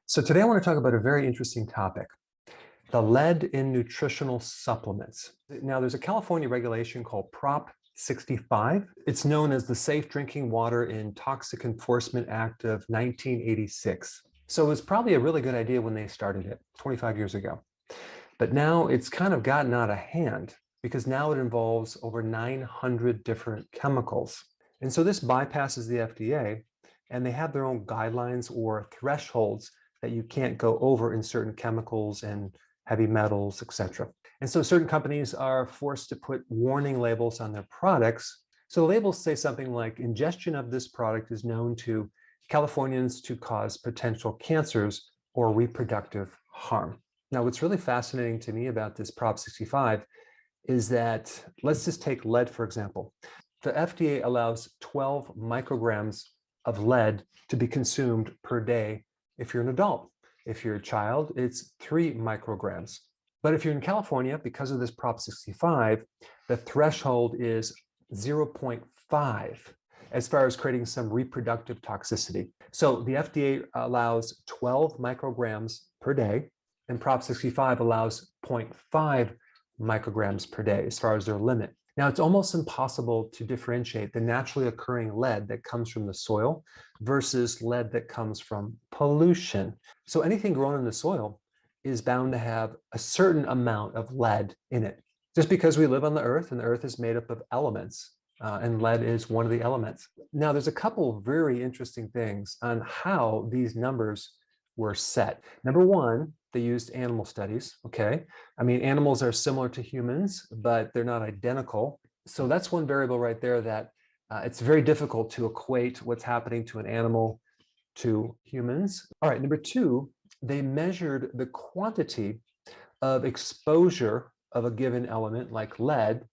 So today I want to talk about a very interesting topic, the lead in nutritional supplements. Now there's a California regulation called Prop 65. It's known as the Safe Drinking Water and Toxic Enforcement Act of 1986. So it was probably a really good idea when they started it 25 years ago. But now it's kind of gotten out of hand because now it involves over 900 different chemicals. And so this bypasses the FDA, and they have their own guidelines or thresholds that you can't go over in certain chemicals and heavy metals, etc. And so certain companies are forced to put warning labels on their products. So the labels say something like, ingestion of this product is known to Californians to cause potential cancers or reproductive harm. Now, what's really fascinating to me about this Prop 65 is that, let's just take lead, for example. The FDA allows 12 micrograms of lead to be consumed per day if you're an adult. If you're a child, it's 3 micrograms. But if you're in California, because of this Prop 65, the threshold is 0.5 as far as creating some reproductive toxicity. So the FDA allows 12 micrograms per day, and Prop 65 allows 0.5 micrograms per day as far as their limit. Now, it's almost impossible to differentiate the naturally occurring lead that comes from the soil versus lead that comes from pollution. So anything grown in the soil is bound to have a certain amount of lead in it. Just because we live on the earth, and the earth is made up of elements, and lead is one of the elements. Now, there's a couple of very interesting things on how these numbers were set. Number one, they used animal studies, okay? I mean, animals are similar to humans, but they're not identical. So that's one variable right there that it's very difficult to equate what's happening to an animal to humans. All right, number two, they measured the quantity of exposure of a given element like lead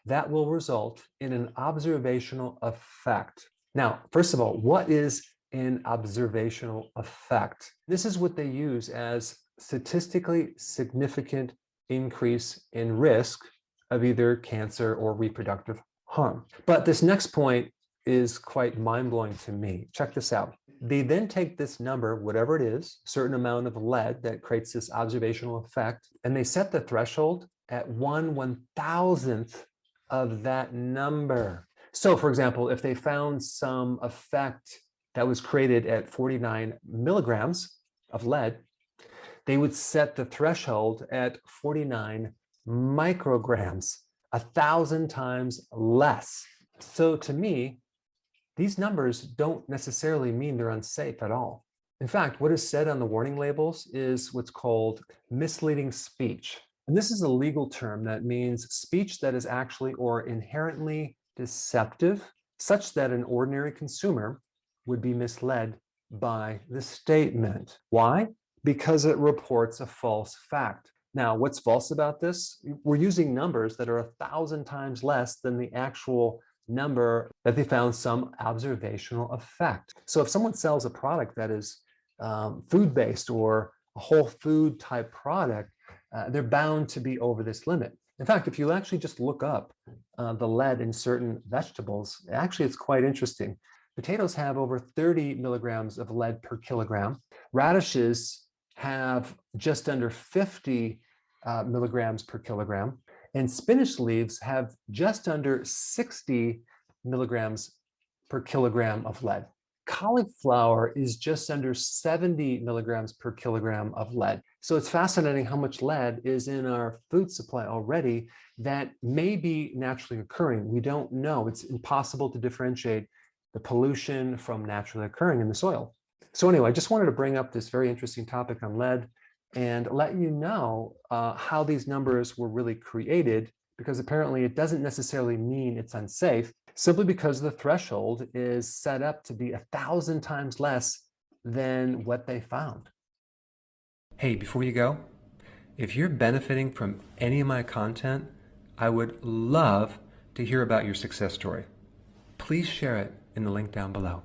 that will result in an observational effect. Now, first of all, what is an observational effect? This is what they use as statistically significant increase in risk of either cancer or reproductive harm. But this next point is quite mind-blowing to me. Check this out. They then take this number, whatever it is, certain amount of lead that creates this observational effect, and they set the threshold at 1/1000th of that number. So for example, if they found some effect that was created at 49 milligrams of lead, they would set the threshold at 49 micrograms, 1,000 times less. So to me, these numbers don't necessarily mean they're unsafe at all. In fact, what is said on the warning labels is what's called misleading speech. And this is a legal term that means speech that is actually or inherently deceptive, such that an ordinary consumer would be misled by the statement. Why? Because it reports a false fact. Now, what's false about this? We're using numbers that are 1,000 times less than the actual number that they found some observational effect. So if someone sells a product that is food-based or a whole food type product, they're bound to be over this limit. In fact, if you actually just look up the lead in certain vegetables, actually it's quite interesting. Potatoes have over 30 milligrams of lead per kilogram. Radishes have just under 50 milligrams per kilogram. And spinach leaves have just under 60 milligrams per kilogram of lead. Cauliflower is just under 70 milligrams per kilogram of lead. So it's fascinating how much lead is in our food supply already that may be naturally occurring. We don't know. It's impossible to differentiate the pollution from naturally occurring in the soil. So anyway, I just wanted to bring up this very interesting topic on lead and let you know how these numbers were really created, because apparently it doesn't necessarily mean it's unsafe, simply because the threshold is set up to be 1,000 times less than what they found. Hey, before you go, if you're benefiting from any of my content, I would love to hear about your success story. Please share it in the link down below.